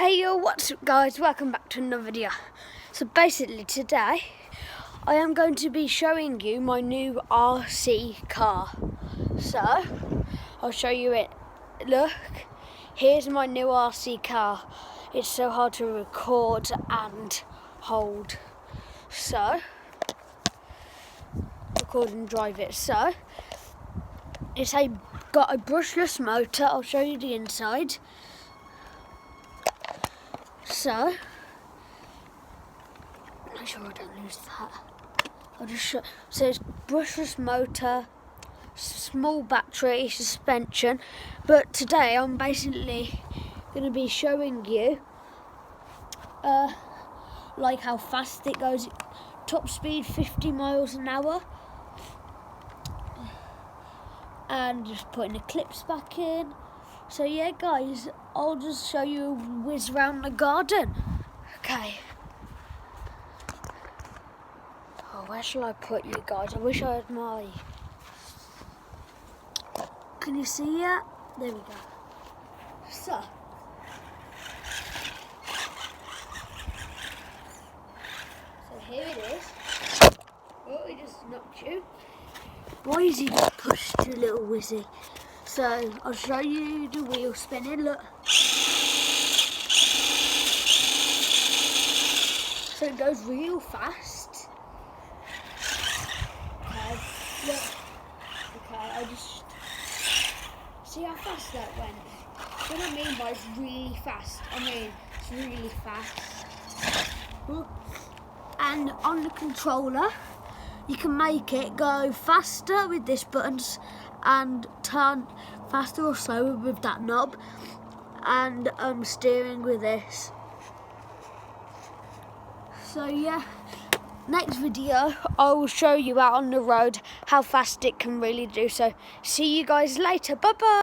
Hey yo, what's up guys, welcome back to another video. So basically today I am going to be showing you my new RC car. So I'll show you it. Look, here's my new RC car. It's so hard to record and hold. So record and drive it. So it's got a brushless motor. I'll show you the inside. So, make sure I don't lose that. I'll just show. So it's brushless motor, small battery, suspension. But today I'm basically going to be showing you, like how fast it goes. Top speed 50 miles an hour, and just putting the clips back in. So yeah guys, I'll just show you a whiz around the garden. Okay. Oh, where shall I put you guys? I wish I had my... Can you see it? There we go. So here it is. Oh, he just knocked you. Why is he pushed, you little whizzy? So I'll show you the wheel spinning, look. So it goes real fast. Okay, look. Okay, I just... See how fast that went? What I mean by it's really fast, I mean it's really fast. And on the controller, you can make it go faster with this buttons and turn faster or slower with that knob, and steering with this. So yeah, next video I will show you out on the road how fast it can really do. So see you guys later, bye bye.